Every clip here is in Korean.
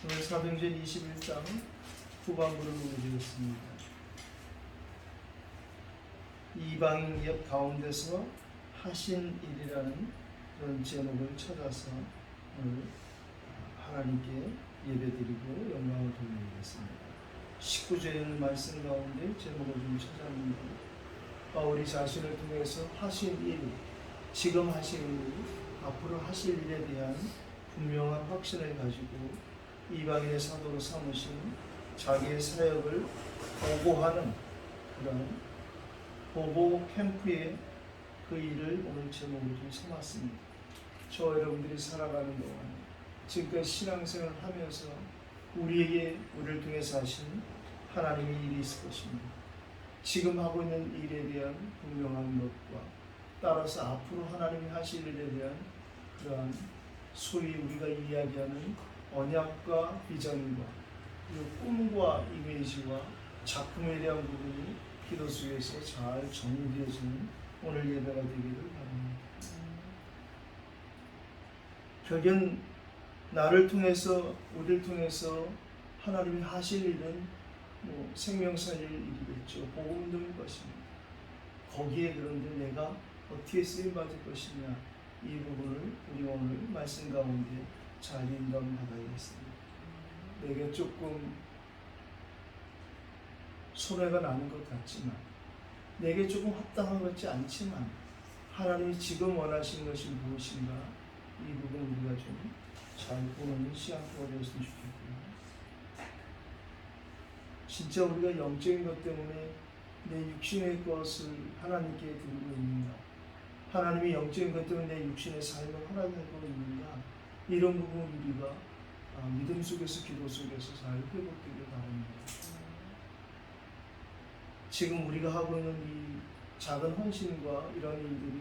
오늘 사도행전 21장 후반부를 보게 되었습니다. 이방인 옆 가운데서 하신 일이라는 그런 제목을 찾아서 오늘 하나님께 예배드리고 영광을 돌리겠습니다. 19절의 말씀 가운데 제목을 좀 찾았는데 바울이 자신을 통해서 하신 일, 지금 하신 일, 앞으로 하실 일에 대한 분명한 확신을 가지고 이방인의 사도로 삼으신 자기의 사역을 보고하는 그런 보고 캠프의 그 일을 오늘 제목으로 좀 삼았습니다. 저와 여러분들이 살아가는 동안 지금까지 신앙생활을 하면서 우리를 통해서 하신 하나님의 일이 있을 것입니다. 지금 하고 있는 일에 대한 분명한 것과 따라서 앞으로 하나님이 하실 일에 대한 그러한 소위 우리가 이야기하는 언약과 비전과 그리고 꿈과 이미지와 작품에 대한 부분이 기도 속에서 잘 정리되어지는 오늘 예배가 되기를 바랍니다. 결국은 나를 통해서 우리를 통해서 하나님이 하실 일은 생명살릴 일이겠죠. 복음동일 것입니다. 거기에 그런데 내가 어떻게 쓰임받을 것이냐, 이 부분을 우리 오늘 말씀 가운데 잘 인정받아야겠습니다. 내게 조금 손해가 나는 것 같지만, 내게 조금 합당한 것 같지 않지만 하나님이 지금 원하시는 것이 무엇인가, 이 부분 우리가 좀 잘 보는 시간표가 되었으면 좋겠고요. 진짜 우리가 영적인 것 때문에 내 육신의 것을 하나님께 드리고 있는가, 하나님이 영적인 것 때문에 내 육신의 삶을 허락하고 있는가, 이런 부분 우리가 믿음 속에서 기도 속에서 잘 회복되길 바랍니다. 지금 우리가 하고 있는 이 작은 헌신과 이런 일들이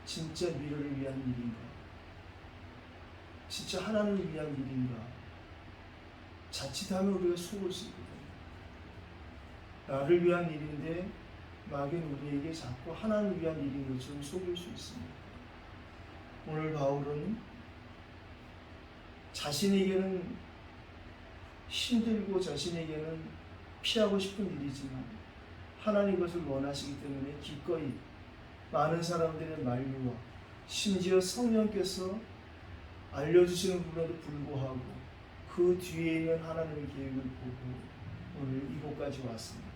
진짜 미래를 위한 일인가, 진짜 하나님을 위한 일인가, 자칫하면 우리가 속을 수 있거든요. 나를 위한 일인데 막연 우리에게 자꾸 하나님을 위한 일인 것처럼 속일 수 있습니다. 오늘 바울은 자신에게는 힘들고 자신에게는 피하고 싶은 일이지만 하나님 것을 원하시기 때문에 기꺼이 많은 사람들의 만류와 심지어 성령께서 알려주시는 부분에도 불구하고 그 뒤에 있는 하나님의 계획을 보고 오늘 이곳까지 왔습니다.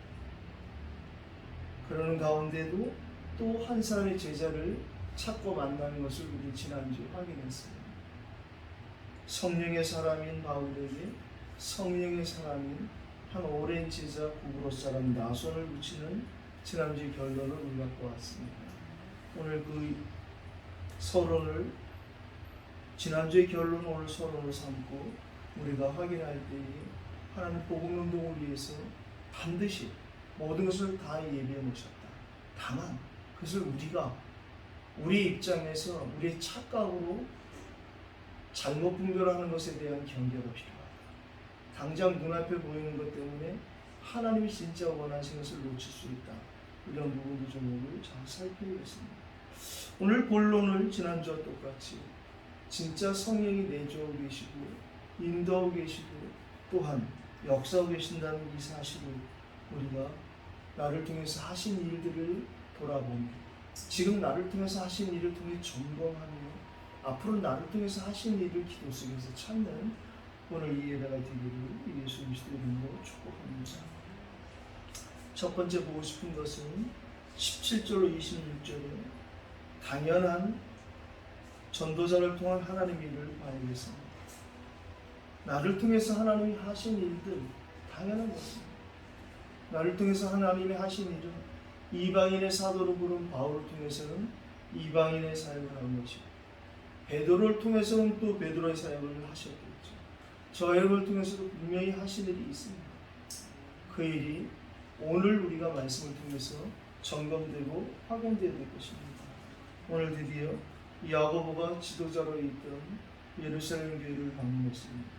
그러는 가운데도 또 한 사람의 제자를 찾고 만나는 것을 우리 지난주에 확인했습니다. 성령의 사람인 바울에게 성령의 사람인 한 오랜 제자 구브로 사람 나손을 붙이는 지난주의 결론을 우리 갖고 왔습니다. 오늘 그 서론을 지난주의 결론 오늘 서론을 삼고 우리가 확인할 때에 하나님 복음 운동을 위해서 반드시 모든 것을 다 예비해 놓으셨다. 다만 그것을 우리가 우리 입장에서 우리의 착각으로 잘못 분별하는 것에 대한 경계가 필요하다. 당장 눈앞에 보이는 것 때문에 하나님이 진짜 원하시는 것을 놓칠 수 있다. 이런 부분도 좀 잘 살펴보겠습니다. 오늘 본론을 지난주와 똑같이 진짜 성령이 내주하고 계시고 인도하고 계시고 또한 역사하고 계신다는 이 사실을 우리가 나를 통해서 하신 일들을 돌아보며 지금 나를 통해서 하신 일을 통해 점검하며 앞으로 나를 통해서 하신 일을 기도 속에서 찾는 오늘 이 예배가 되기를 예수 그리스도의 이름으로 축복합니다. 첫 번째 보고 싶은 것은 17절로 26절에 당연한 전도자를 통한 하나님의 일을 봐야겠습니다. 나를 통해서 하나님이 하신 일들 당연한 것입니다. 나를 통해서 하나님이 하신 일은 이방인의 사도로 부른 바울을 통해서는 이방인의 사역을 하는 것이고 베드로를 통해서는 또 베드로의 사역을 하셨겠죠. 저 여러분을 통해서도 분명히 하신 일이 있습니다. 그 일이 오늘 우리가 말씀을 통해서 점검되고 확인되어야 될 것입니다. 오늘 드디어 야고보가 지도자로 있던 예루살렘 교회를 방문했습니다.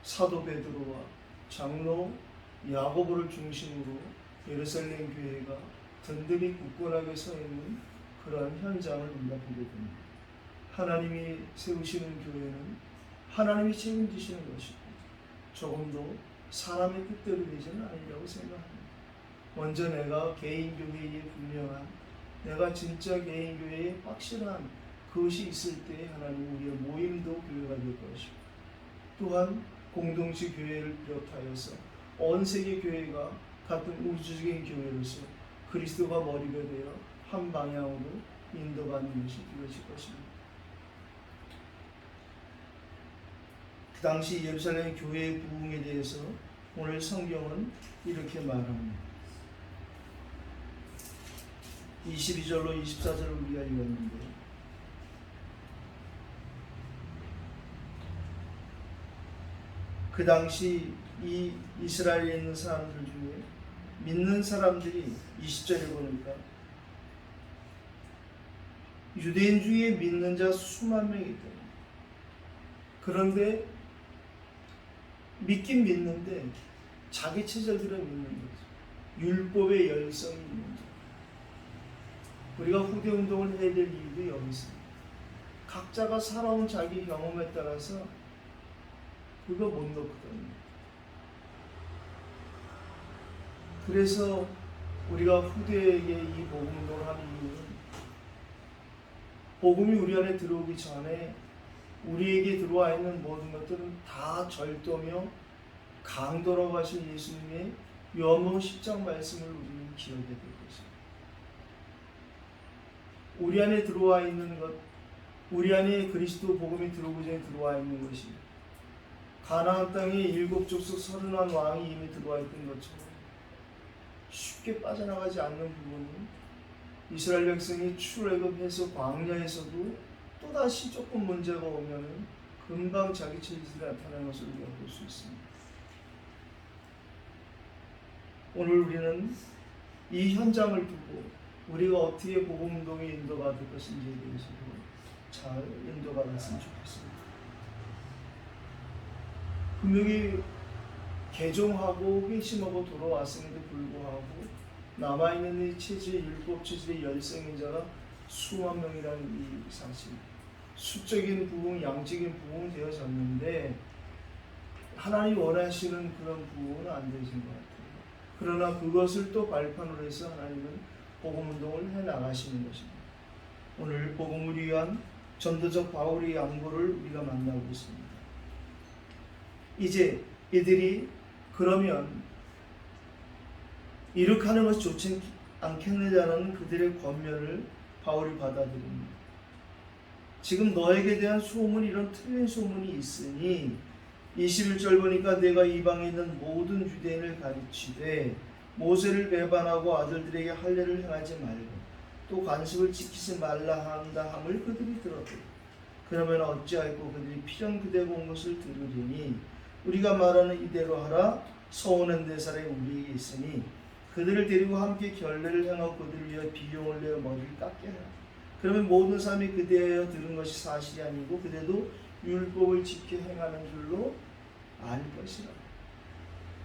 사도 베드로와 장로 야고보를 중심으로 예루살렘 교회가 든든히 굳건하게 서 있는 그러한 현장을 우리가 보게 됩니다. 하나님이 세우시는 교회는 하나님이 책임지시는 것이고 조금도 사람의 뜻대로 되지는 않으려고 생각합니다. 먼저 내가 개인교회에 분명한, 내가 진짜 개인교회에 확실한 그것이 있을 때 하나님 우리의 모임도 교회가 될 것이고, 또한 공동체 교회를 비롯하여서 온 세계 교회가 같은 우주적인 교회로서 그리스도가 머리가 되어 한 방향으로 인도받는 것이 이루어질 것입니다. 그 당시 예루살렘 교회의 부흥에 대해서 오늘 성경은 이렇게 말합니다. 22절로 24절을 우리가 읽었는데, 그 당시 이 이스라엘에 있는 사람들 중에 믿는 사람들이 20절에 보니까 유대인 중에 믿는 자 수만 명이 있다. 그런데 믿긴 믿는데 자기 체질대로 믿는 거죠. 율법의 열성이 있는 거죠. 우리가 후대 운동을 해야 될 이유도 여기 있습니다. 각자가 살아온 자기 경험에 따라서 그거 못 넣거든요. 그래서 우리가 후대에게 이 복음 운동을 하는 이유는 복음이 우리 안에 들어오기 전에 우리에게 들어와 있는 모든 것들은 다 절도며 강도라고 하신 예수님의 요한복음 10장 말씀을 우리는 기억해야 될 것입니다. 우리 안에 들어와 있는 것, 우리 안에 그리스도 복음이 들어오기 전에 들어와 있는 것이 가나안 땅에 7족속 30한 왕이 이미 들어와 있던 것처럼 쉽게 빠져나가지 않는 부분은 이스라엘 백성이 출애굽해서 광야에서도 또다시 조금 문제가 오면은 금방 자기 체질이 나타나는 것을 우리가 볼 수 있습니다. 오늘 우리는 이 현장을 두고 우리가 어떻게 복음 운동에 인도가 될 것인지에 대해서도 잘 인도받았으면 좋겠습니다. 분명히 개종하고 회심하고 돌아왔음에도 불구하고 남아있는 이 체질, 율법 체질의 열성인 자가 수만 명이라는 이 사실, 수적인 부흥, 양적인 부흥은 되어졌는데 하나님 원하시는 그런 부흥은 안 되신 것 같아요. 그러나 그것을 또 발판으로 해서 하나님은 복음 운동을 해나가시는 것입니다. 오늘 복음을 위한 전도적 바울의 양보를 우리가 만나고 있습니다. 이제 이들이 그러면 이렇게 하는 것이 좋지 않겠느냐는 그들의 권면을 바울이 받아들입니다. 지금 너에게 대한 소문이 이런 틀린 소문이 있으니 21절 보니까 내가 이방에 있는 모든 유대인을 가르치되 모세를 배반하고 아들들에게 할례를 행하지 말고 또 관습을 지키지 말라 한다 함을 그들이 들었다. 그러면 어찌하였고 그들이 필연 그대가 온 것을 들으리니 우리가 말하는 이대로 하라. 서원한 네 사람이 우리에게 있으니 그들을 데리고 함께 결례를 행하고 그들을 위해 비용을 내어 머리를 깎게 하라. 그러면 모든 사람이 그대여 들은 것이 사실이 아니고 그대도 율법을 지켜 행하는 줄로 알 것이라.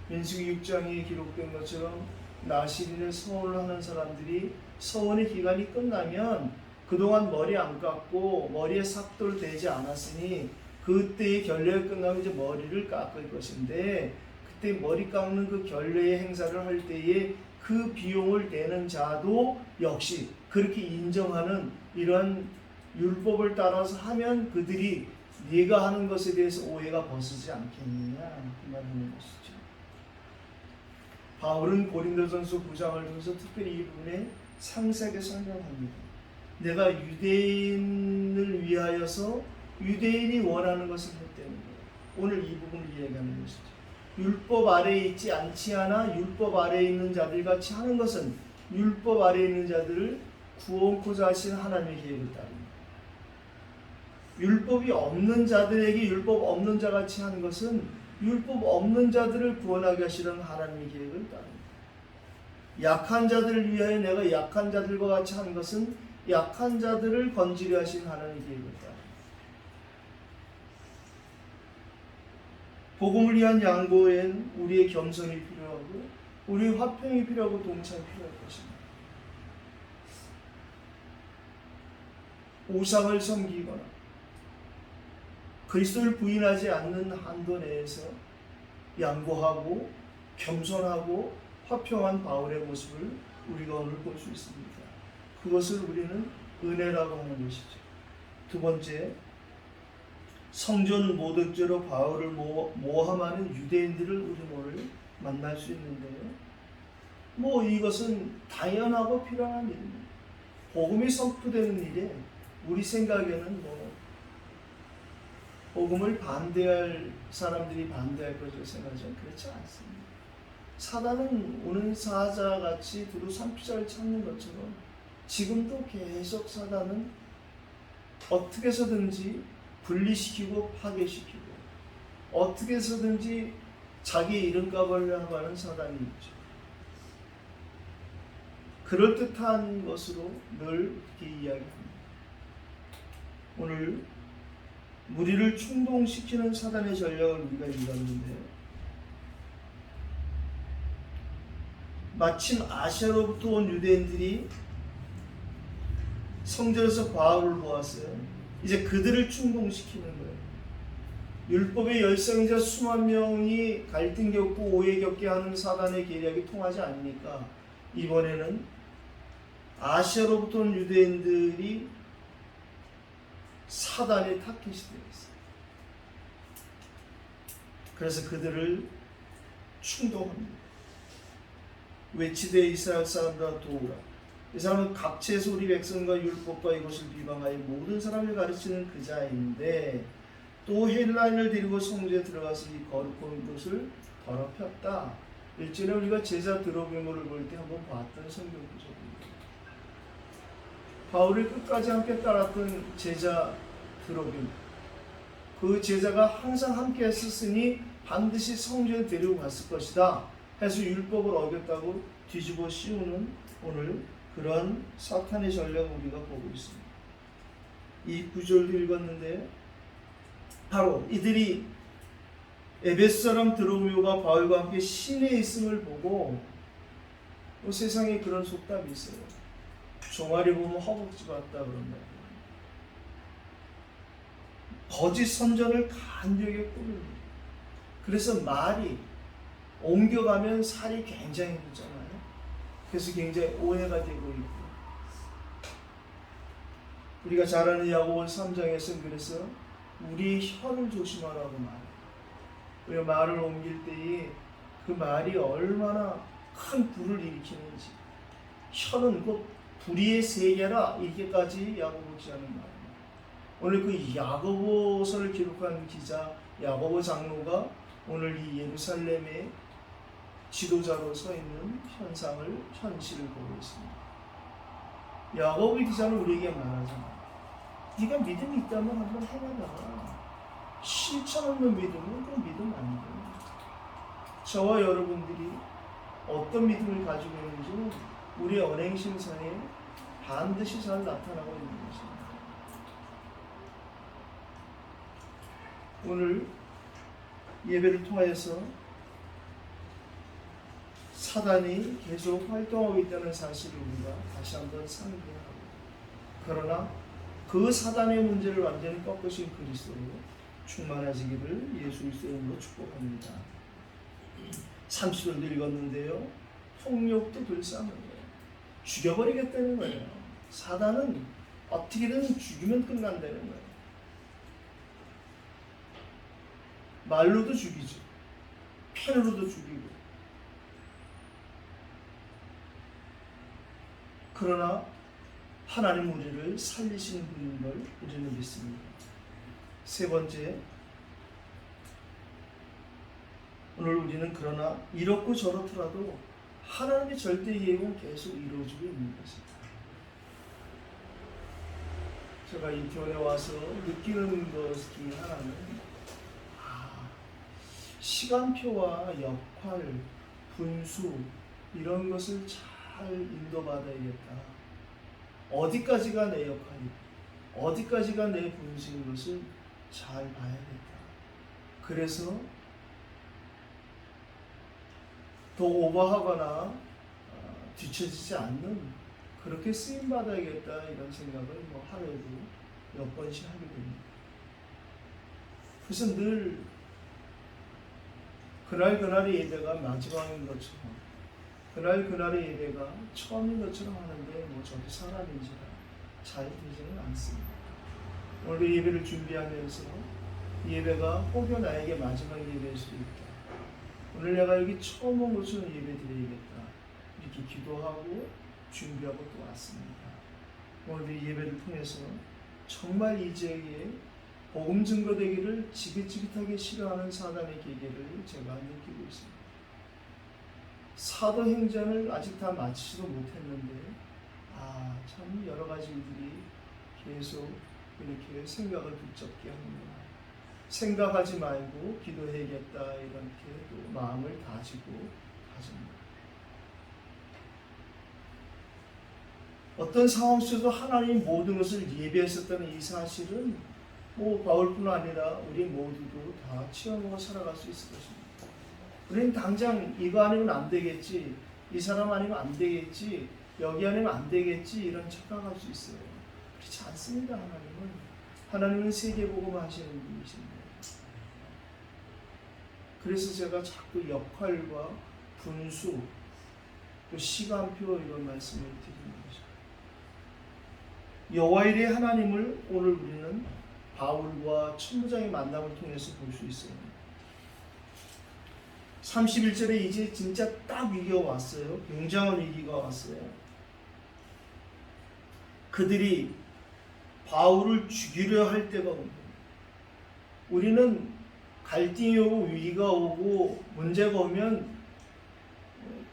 민수기 6장에 기록된 것처럼 나시린의 서원을 하는 사람들이 서원의 기간이 끝나면 그동안 머리 안 깎고 머리에 삭도를 대지 않았으니 그때의 결례가 끝나면 이제 머리를 깎을 것인데 그때 머리 깎는 그 결례의 행사를 할 때에 그 비용을 내는 자도 역시 그렇게 인정하는 이러한 율법을 따라서 하면 그들이 네가 하는 것에 대해서 오해가 벗어지지 않겠느냐 그 말하는 것이죠. 바울은 고린도전서 9장을 통해서 특별히 이 부분에 상세하게 설명합니다. 내가 유대인을 위하여서 유대인이 원하는 것을 했다는 거예요. 오늘 이 부분을 이야기하는 것이죠. 율법 아래에 있지 않지 않아 율법 아래에 있는 자들 같이 하는 것은 율법 아래에 있는 자들을 구원코자 하신 하나님의 계획을 따릅니다. 율법이 없는 자들에게 율법 없는 자 같이 하는 것은 율법 없는 자들을 구원하게 하시는 하나님의 계획을 따릅니다. 약한 자들을 위하여 내가 약한 자들과 같이 하는 것은 약한 자들을 건지려 하신 하나님의 계획을 따릅니다. 복음을 위한 양보엔 우리의 겸손이 필요하고 우리의 화평이 필요하고 동참이 필요할 것입니다. 우상을 섬기거나 그리스도를 부인하지 않는 한도 내에서 양보하고 겸손하고 화평한 바울의 모습을 우리가 오늘 볼 수 있습니다. 그것을 우리는 은혜라고 하는 것이죠. 두 번째, 성전 모독죄로 바울을 모함하는 유대인들을 우리는 오늘 만날 수 있는데요. 이것은 당연하고 필요한 일입니다. 복음이 선포되는 일에 우리 생각에는 복음을 반대할 사람들이 반대할 것을 생각하죠. 그렇지 않습니다. 사단은 오는 사자같이 두루 산피자를 찾는 것처럼 지금도 계속 사단은 어떻게 해서든지 분리시키고 파괴시키고 어떻게 해서든지 자기 이름값을 하는 사단이 있죠. 그럴듯한 것으로 늘 그렇게 이야기합니다. 오늘 무리를 충동시키는 사단의 전략을 우리가 읽었는데 마침 아시아로부터 온 유대인들이 성전에서 바울을 보았어요. 이제 그들을 충동시키는 거예요. 율법의 열성자 수만 명이 갈등 겪고 오해 겪게 하는 사단의 계략이 통하지 않으니까 이번에는 아시아로부터 온 유대인들이 사단의 타깃이 되었어요. 그래서 그들을 충동합니다. 외치되 이스라엘 사람들아 도우라. 이 사람은 각체에서 우리 백성과 율법과 이것을 비방하여 모든 사람을 가르치는 그 자인데 또 헬라인을 데리고 성전에 들어가서 이 거룩한 것을 더럽혔다. 일전에 우리가 제자 드로비모를 볼 때 한번 봤던 성경 구절입니다. 바울을 끝까지 함께 따랐던 제자 드로비모, 그 제자가 항상 함께 했었으니 반드시 성전에 데리고 갔을 것이다 해서 율법을 어겼다고 뒤집어 씌우는 오늘 그런 사탄의 전략을 우리가 보고 있습니다. 이 구절도 읽었는데 바로 이들이 에베소 사람 드로미오가 바울과 함께 시내에 있음을 보고 세상에 그런 속담이 있어요. 종아리 보면 허벅지 같다 그런다. 거짓 선전을 간절하게 꾸밉니다. 그래서 말이 옮겨가면 살이 굉장히 붙잖아요. 그래서 굉장히 오해가 되고 있고 우리가 잘 아는 야고보 3장에서는 그래서 우리 혀를 조심하라고 말해요. 우리가 말을 옮길 때에 그 말이 얼마나 큰 불을 일으키는지 혀는 곧 불의의 세계라 이렇게까지 야고보지 않은 말입니다. 오늘 그 야고보서를 기록한 기자 야고보 장로가 오늘 이 예루살렘의 지도자로 서 있는 현실을 보고 있습니다. 야고보 기자는 우리에게 말하잖아요. 네가 믿음이 있다면 한번 해봐라. 실천 없는 믿음은 그 믿음 아니에요. 저와 여러분들이 어떤 믿음을 가지고 있는지 우리의 언행심상에 반드시 잘 나타나고 있는 것입니다. 오늘 예배를 통하여서 사단이 계속 활동하고 있다는 사실을 우리가 다시 한번 상기하고 그러나 그 사단의 문제를 완전히 꺾으신 그리스도로 충만하시기를 예수 그리스도의 이름으로 축복합니다. 30절도 읽었는데요. 폭력도 불쌍한 거예요. 죽여버리겠다는 거예요. 사단은 어떻게든 죽이면 끝난다는 거예요. 말로도 죽이죠. 펜으로도 죽이고. 그러나 하나님 우리를 살리시는 분인 걸 우리는 믿습니다. 세 번째, 오늘 우리는 그러나 이렇고 저렇더라도 하나님의 절대 계획은 계속 이루어지고 있는 것입니다. 제가 이 교회에 와서 느끼는 것 중에 하나는 시간표와 역할, 분수 이런 것을 잘 인도받아야겠다. 어디까지가 내 역할이고 어디까지가 내 분수인 것을 잘 봐야겠다. 그래서 더 오버하거나 뒤처지지 않는 그렇게 쓰임받아야겠다 이런 생각을 하루에도 몇 번씩 하게 됩니다. 그래서 늘 그날의 예배가 마지막인 것처럼, 그날의 예배가 처음인 것처럼 하는데 뭐 저도 사람인지라 잘 되지는 않습니다. 오늘 예배를 준비하면서 예배가 혹여 나에게 마지막 예배일 수도 있다. 오늘 내가 여기 처음 온 것으로 예배 드려야겠다. 이렇게 기도하고 준비하고 또 왔습니다. 오늘 이 예배를 통해서 정말 이 지역에 복음 증거되기를 지긋지긋하게 싫어하는 사단의 계계를 제가 느끼고 있습니다. 사도행전을 아직 다 마치지도 못했는데 참 여러 가지 일들이 계속 이렇게 생각을 붙잡게 합니다. 생각하지 말고 기도해야겠다 이렇게 또 마음을 다지고 가집니다. 어떤 상황 속에서 하나님 모든 것을 예비했었다는 이 사실은 뭐 바울뿐 아니라 우리 모두도 다 체험하고 살아갈 수 있을 것입니다. 우리는 당장 이거 아니면 안 되겠지, 이 사람 아니면 안 되겠지, 여기 아니면 안 되겠지 이런 착각할 수 있어요. 그렇지 않습니다. 하나님은 세계복음 하시는 분이십니다. 그래서 제가 자꾸 역할과 분수 또 시간표 이런 말씀을 드리는 거죠. 여호와일의 하나님을 오늘 우리는 바울과 천부장의 만남을 통해서 볼 수 있어요. 31절에 이제 진짜 딱 위기가 왔어요. 굉장한 위기가 왔어요. 그들이 바울을 죽이려 할 때가 옵니다. 우리는 갈등이 오고 위기가 오고 문제가 오면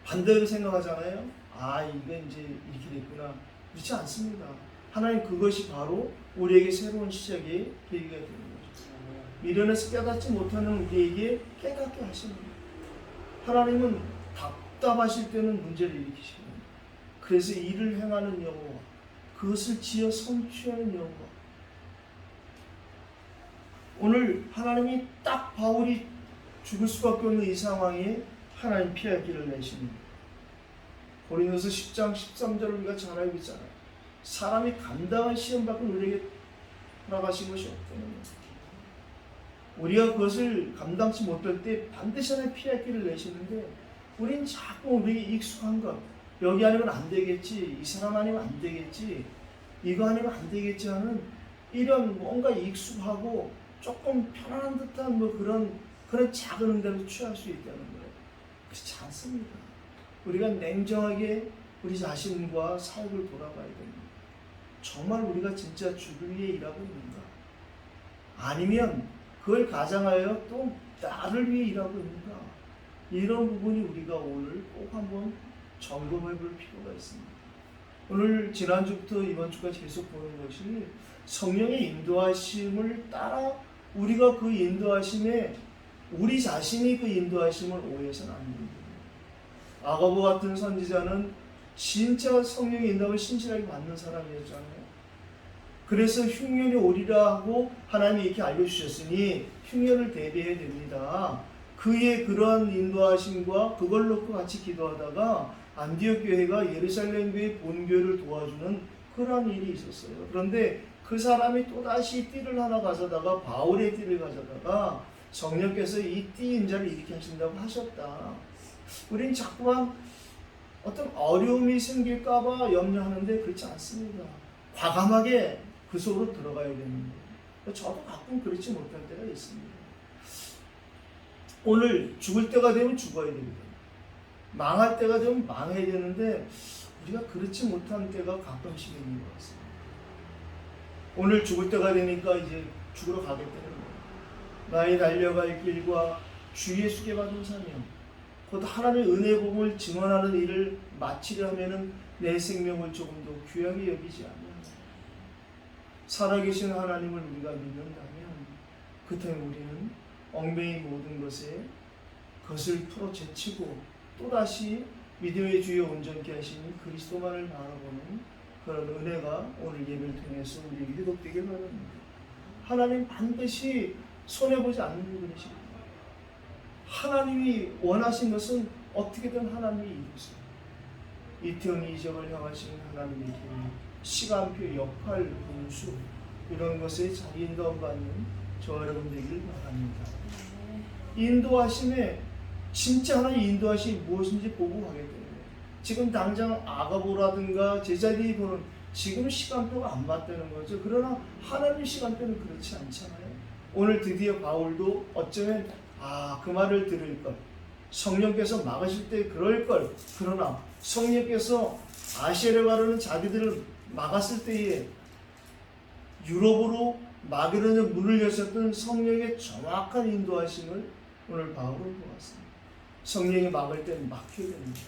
반대로 생각하잖아요. 이건 이제 이렇게 됐구나. 그렇지 않습니다. 하나님 그것이 바로 우리에게 새로운 시작의 계기가 되는 거죠. 미련에서 깨닫지 못하는 우리에게 깨닫게 하시는 거예요. 하나님은 답답하실 때는 문제를 일으키시는 거예요. 그래서 일을 행하는 여호와, 그것을 지어 성취하는 여호와. 오늘 하나님이 딱 바울이 죽을 수밖에 없는 이 상황에 하나님 피할 길을 내십니다. 고린도서 10장 13절을 우리가 잘 알고 있잖아요. 사람이 감당한 시험 밖은 우리에게 허락하신 것이 없거든요. 우리가 그것을 감당치 못할 때 반드시 하나님 피할 길을 내시는데 우리는 자꾸 우리에게 익숙한 것, 여기 아니면 안 되겠지, 이 사람 아니면 안 되겠지, 이거 아니면 안 되겠지 하는 이런 뭔가 익숙하고 조금 편안한 듯한 그런 작은 응답을 취할 수 있다는 거예요. 그렇지 않습니다. 우리가 냉정하게 우리 자신과 삶을 돌아봐야 됩니다. 정말 우리가 진짜 주를 위해 일하고 있는가? 아니면 그걸 가장하여 또 나를 위해 일하고 있는가? 이런 부분이 우리가 오늘 꼭 한번 점검해 볼 필요가 있습니다. 오늘 지난주부터 이번 주까지 계속 보는 것이 성령의 인도하심을 따라 우리가 그 인도하심에 우리 자신이 그 인도하심을 오해해서는 안 됩니다. 아가보 같은 선지자는 진짜 성령의 인도함을 신실하게 받는 사람이었잖아요. 그래서 흉년이 오리라 하고 하나님이 이렇게 알려주셨으니 흉년을 대비해야 됩니다. 그의 그러한 인도하심과 그걸 놓고 같이 기도하다가 안디옥 교회가 예루살렘 교회 본교회를 도와주는 그러한 일이 있었어요. 그런데 그 사람이 또다시 띠를 하나 가져다가 바울의 띠를 가져다가 성령께서 이 띠 인자를 일으켜 하신다고 하셨다. 우린 자꾸만 어떤 어려움이 생길까봐 염려하는데 그렇지 않습니다. 과감하게 그 속으로 들어가야 되는 거예요. 저도 가끔 그렇지 못할 때가 있습니다. 오늘 죽을 때가 되면 죽어야 됩니다. 망할 때가 되면 망해야 되는데 우리가 그렇지 못한 때가 가끔씩 있는 것 같습니다. 오늘 죽을 때가 되니까 이제 죽으러 가겠다는 거예요. 나의 달려갈 길과 주 예수께 받은 사명, 곧 하나님의 은혜 복음을 증언하는 일을 마치려 하면은 내 생명을 조금 더 귀하게 여기지 않는 살아계신 하나님을 우리가 믿는다면 그때는 우리는 엉매의 모든 것에 그것을 풀어 제치고 또다시 믿음의 주에 온전케 하시는 그리스도만을 바라보는 그런 은혜가 오늘 예배를 통해서 우리에게 회복되길 바랍니다. 하나님 반드시 손해보지 않는 분이십니다. 하나님이 원하신 것은 어떻게든 하나님이 이루세요. 이태원 이적을 향하신 하나님의 계획, 시간표, 역할, 분수 이런 것에 잘 인도받는 저 여러분 되기를 바랍니다. 인도하심에 진짜 하나님 인도하시 무엇인지 보고 가게 되는 거예요. 지금 당장 아가보라든가 제자들이 보는 지금 시간표가 안 맞다는 거죠. 그러나 하나님 시간표는 그렇지 않잖아요. 오늘 드디어 바울도 어쩌면 그 말을 들을 걸, 성령께서 막으실 때 그럴 걸, 그러나 성령께서 아시아로 가려는 자기들을 막았을 때에 유럽으로 막으려는 문을 여셨던 성령의 정확한 인도하심을 오늘 바울은 보았습니다. 성령이 막을 때는 막혀야 됩니다.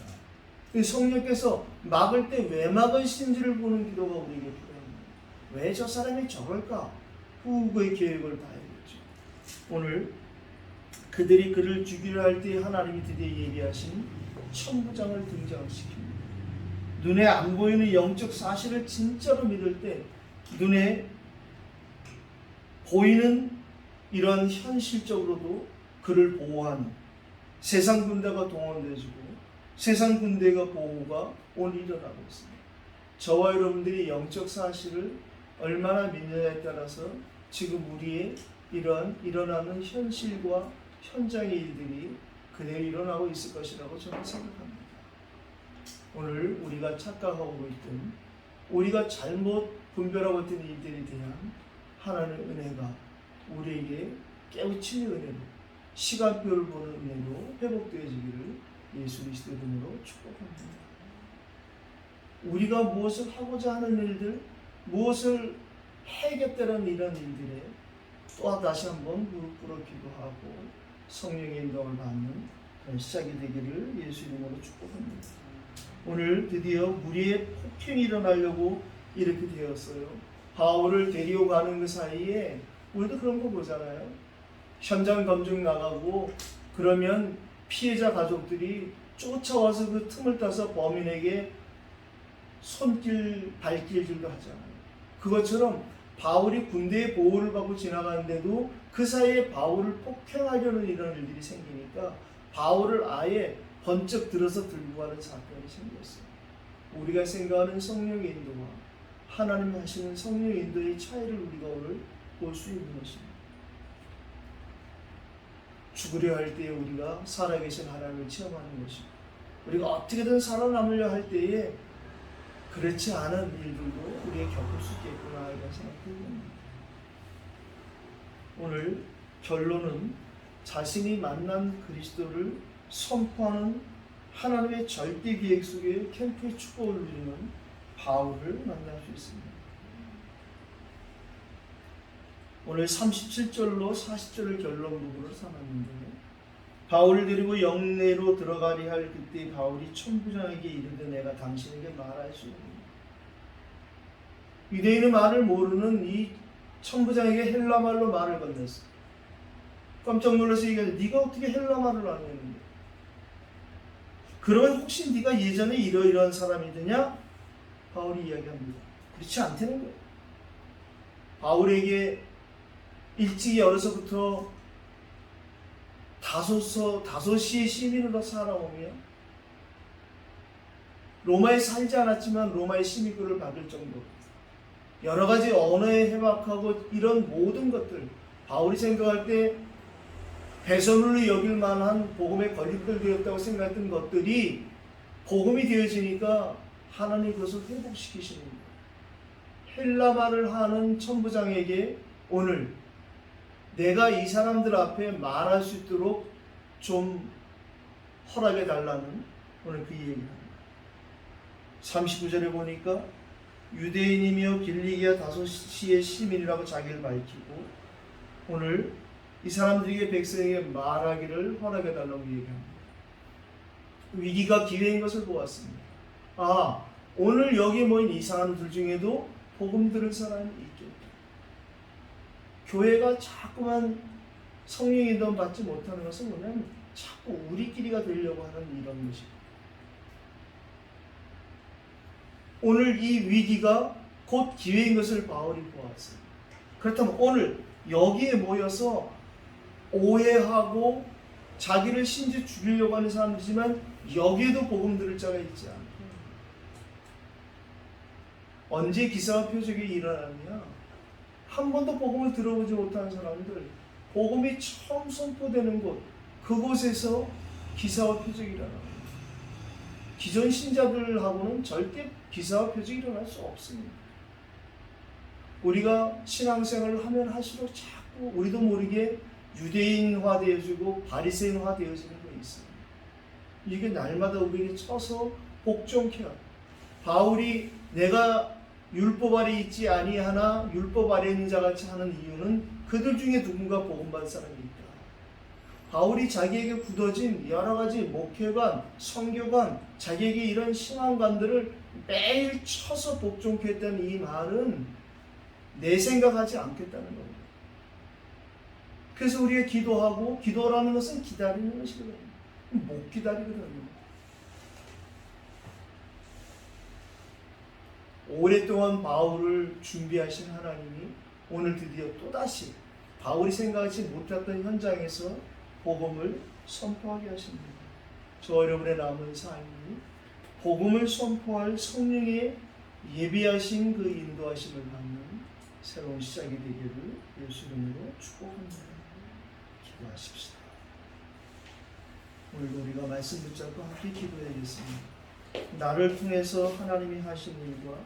성령께서 막을 때 왜 막으시는지를 보는 기도가 우리에게 필요합니다. 왜 저 사람이 저럴까? 후의 계획을 봐야겠죠. 오늘 그들이 그를 죽이려 할 때 하나님이 드디어 예비하신 천부장을 등장시킵니다. 눈에 안 보이는 영적 사실을 진짜로 믿을 때 눈에 보이는 이런 현실적으로도 그를 보호하는 세상 군대가 동원되어지고 세상 군대가 보호가 오늘 일어나고 있습니다. 저와 여러분들이 영적 사실을 얼마나 믿느냐에 따라서 지금 우리의 이런 일어나는 현실과 현장의 일들이 그대로 일어나고 있을 것이라고 저는 생각합니다. 오늘 우리가 착각하고 있던 우리가 잘못 분별하고 있던 일들에 대한 하나님의 은혜가 우리에게 깨우침의 은혜로 시간표를 보는 은혜로 회복되어지기를 예수 그리스도의 이름으로 축복합니다. 우리가 무엇을 하고자 하는 일들, 무엇을 해야겠다는 이런 일들에 또 다시 한번 무릎 꿇어 기도하고 성령의 인도를 받는 시작이 되기를 예수 이름으로 축복합니다. 오늘 드디어 무리의 폭행이 일어나려고 이렇게 되었어요. 바울을 데려가는 그 사이에 우리도 그런 거 보잖아요. 현장 검증 나가고 그러면 피해자 가족들이 쫓아와서 그 틈을 따서 범인에게 손길, 발길질도 하잖아요. 그것처럼 바울이 군대의 보호를 받고 지나가는데도 그 사이에 바울을 폭행하려는 이런 일들이 생기니까 바울을 아예 번쩍 들어서 들고 가는 사건이 생겼어요. 우리가 생각하는 성령의 인도와 하나님이 하시는 성령의 인도의 차이를 우리가 오늘 볼 수 있는 것입니다. 죽으려 할 때에 우리가 살아계신 하나님을 체험하는 것이고 우리가 어떻게든 살아남으려 할 때에 그렇지 않은 일들도 우리에게 겪을 수 있겠구나 이런 생각이 듭니다. 오늘 결론은 자신이 만난 그리스도를 선포하는 하나님의 절대 계획 속에 캠프의 축복을 누리는 바울을 만날 수 있습니다. 오늘 37절로 40절을 결론 부분을 삼았는데 바울을 데리고 영내로 들어가리 할 그때 바울이 천부장에게 이르되 내가 당신에게 말할 수 없느냐. 유대인의 말을 모르는 이 천부장에게 헬라말로 말을 건넸어. 깜짝 놀라서 얘기하는데 네가 어떻게 헬라말을 아느냐. 그러면 혹시 네가 예전에 이러이러한 사람이더냐? 바울이 이야기합니다. 그렇지 않다는 거예요. 바울에게 일찍이 어려서부터 다소시의 시민으로 살아오며 로마에 살지 않았지만 로마의 시민권을 받을 정도 여러 가지 언어에 해박하고 이런 모든 것들 바울이 생각할 때 배설물로 여길 만한 복음의 걸림돌 되었다고 생각했던 것들이 복음이 되어지니까 하나님 그것을 회복시키시는 거예요. 헬라말을 하는 천부장에게 오늘 내가 이 사람들 앞에 말할 수 있도록 좀 허락해 달라는 오늘 그 얘기입니다. 39절에 보니까 유대인이며 길리기아 다소시의 시민이라고 자기를 밝히고 오늘 이 사람들에게 백성에게 말하기를 허락해 달라고 얘기합니다. 위기가 기회인 것을 보았습니다. 오늘 여기 모인 이 사람들 중에도 복음 들을 사람이 있겠다. 교회가 자꾸만 성령의 인도를 받지 못하는 것은 뭐냐면 자꾸 우리끼리가 되려고 하는 이런 것입니다. 오늘 이 위기가 곧 기회인 것을 바울이 보았어요. 그렇다면 오늘 여기에 모여서 오해하고 자기를 심지어 죽이려고 하는 사람이지만 여기에도 복음 들을 자가 있지 않고 언제 기사와 표적이 일어나느냐? 한 번도 복음을 들어보지 못하는 사람들 복음이 처음 선포되는 곳 그곳에서 기사와 표적이 일어나요. 기존 신자들하고는 절대 기사와 표적이 일어날 수 없습니다. 우리가 신앙생활을 하면 할수록 자꾸 우리도 모르게 유대인화 되어지고 바리새인화 되어지는 거 있습니다. 이게 날마다 우리에게 쳐서 복종케 하고, 바울이 내가 율법 아래 있지 아니하나 율법 아래 있는 자같이 하는 이유는 그들 중에 누군가 복음받은 사람이 있다. 바울이 자기에게 굳어진 여러 가지 목회관, 선교관, 자기에게 이런 신앙관들을 매일 쳐서 복종케 했다는 이 말은 내 생각하지 않겠다는 겁니다. 그래서 우리가 기도하고, 기도라는 것은 기다리는 것이거든요. 못 기다리거든요. 오랫동안 바울을 준비하신 하나님이 오늘 드디어 또다시 바울이 생각하지 못했던 현장에서 복음을 선포하게 하십니다. 저 여러분의 남은 삶이 복음을 선포할 성령의 예비하신 그 인도하심을 받는 새로운 시작이 되기를 예수 이름으로 축복합니다. 기도하십시다. 오늘도 우리가 말씀 붙잡고 함께 기도해야겠습니다. 나를 통해서 하나님이 하신 일과